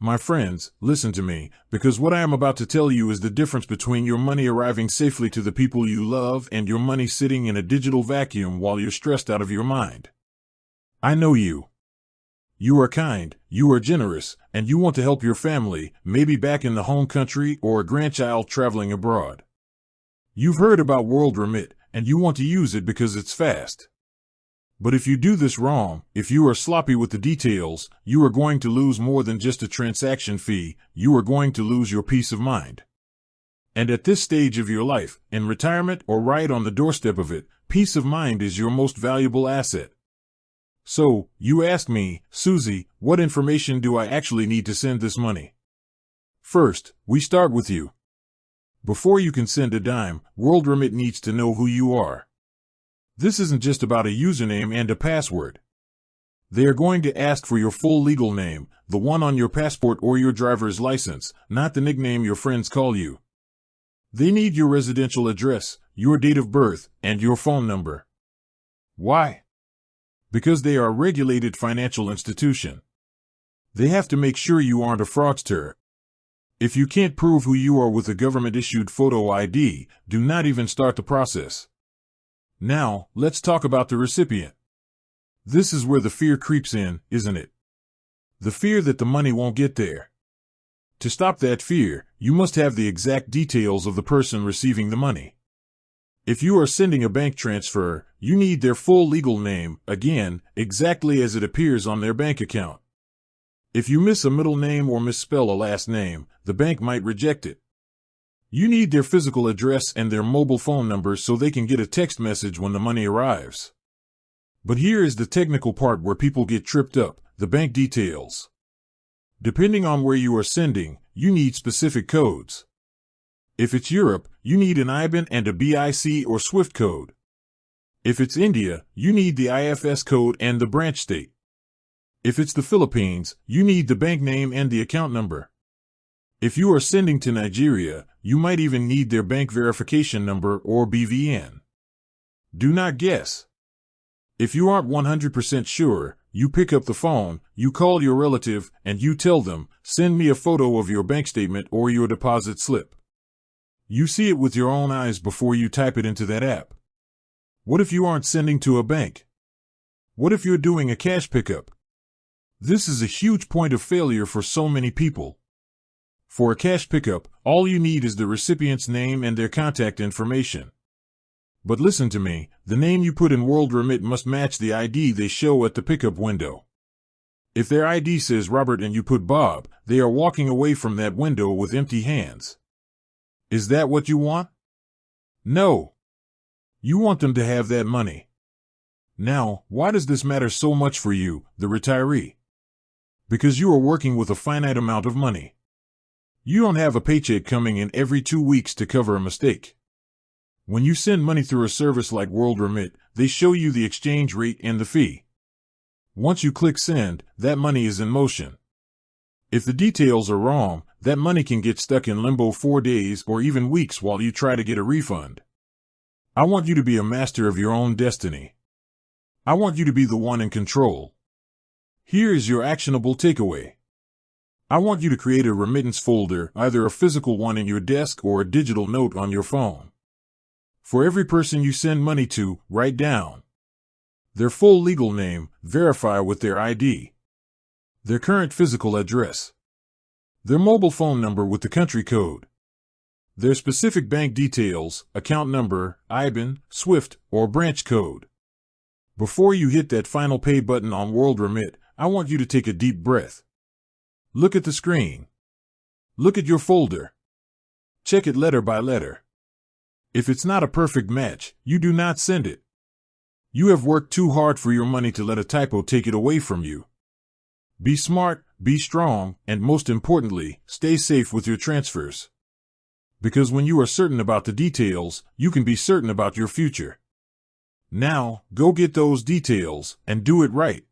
My friends, listen to me, because what I am about to tell you is the difference between your money arriving safely to the people you love and your money sitting in a digital vacuum while you're stressed out of your mind. I know you. You are kind, you are generous, and you want to help your family, maybe back in the home country or a grandchild traveling abroad. You've heard about WorldRemit, and you want to use it because it's fast. But if you do this wrong, if you are sloppy with the details, you are going to lose more than just a transaction fee, you are going to lose your peace of mind. And at this stage of your life, in retirement or right on the doorstep of it, peace of mind is your most valuable asset. So, you ask me, Susie, what information do I actually need to send this money? First, we start with you. Before you can send a dime, WorldRemit needs to know who you are. This isn't just about a username and a password. They are going to ask for your full legal name, the one on your passport or your driver's license, not the nickname your friends call you. They need your residential address, your date of birth, and your phone number. Why? Because they are a regulated financial institution. They have to make sure you aren't a fraudster. If you can't prove who you are with a government-issued photo ID, do not even start the process. Now, let's talk about the recipient. This is where the fear creeps in, isn't it? The fear that the money won't get there. To stop that fear, you must have the exact details of the person receiving the money. If you are sending a bank transfer, you need their full legal name, again, exactly as it appears on their bank account. If you miss a middle name or misspell a last name, the bank might reject it. You need their physical address and their mobile phone number so they can get a text message when the money arrives. But here is the technical part where people get tripped up, the bank details. Depending on where you are sending, you need specific codes. If it's Europe, you need an IBAN and a BIC or SWIFT code. If it's India, you need the IFS code and the branch state. If it's the Philippines, you need the bank name and the account number. If you are sending to Nigeria, you might even need their bank verification number or BVN. Do not guess. If you aren't 100% sure, you pick up the phone, you call your relative, and you tell them, send me a photo of your bank statement or your deposit slip. You see it with your own eyes before you type it into that app. What if you aren't sending to a bank? What if you're doing a cash pickup? This is a huge point of failure for so many people. For a cash pickup, all you need is the recipient's name and their contact information. But listen to me, the name you put in WorldRemit must match the ID they show at the pickup window. If their ID says Robert and you put Bob, they are walking away from that window with empty hands. Is that what you want? No. You want them to have that money. Now, why does this matter so much for you, the retiree? Because you are working with a finite amount of money. You don't have a paycheck coming in every 2 weeks to cover a mistake. When you send money through a service like WorldRemit, they show you the exchange rate and the fee. Once you click send, that money is in motion. If the details are wrong, that money can get stuck in limbo 4 days or even weeks while you try to get a refund. I want you to be a master of your own destiny. I want you to be the one in control. Here is your actionable takeaway. I want you to create a remittance folder, either a physical one in your desk or a digital note on your phone. For every person you send money to, write down their full legal name, verify with their ID, their current physical address, their mobile phone number with the country code, their specific bank details, account number, IBAN, SWIFT, or branch code. Before you hit that final pay button on WorldRemit, I want you to take a deep breath. Look at the screen. Look at your folder. Check it letter by letter. If it's not a perfect match, you do not send it. You have worked too hard for your money to let a typo take it away from you. Be smart, be strong, and most importantly, stay safe with your transfers. Because when you are certain about the details, you can be certain about your future. Now, go get those details, and do it right.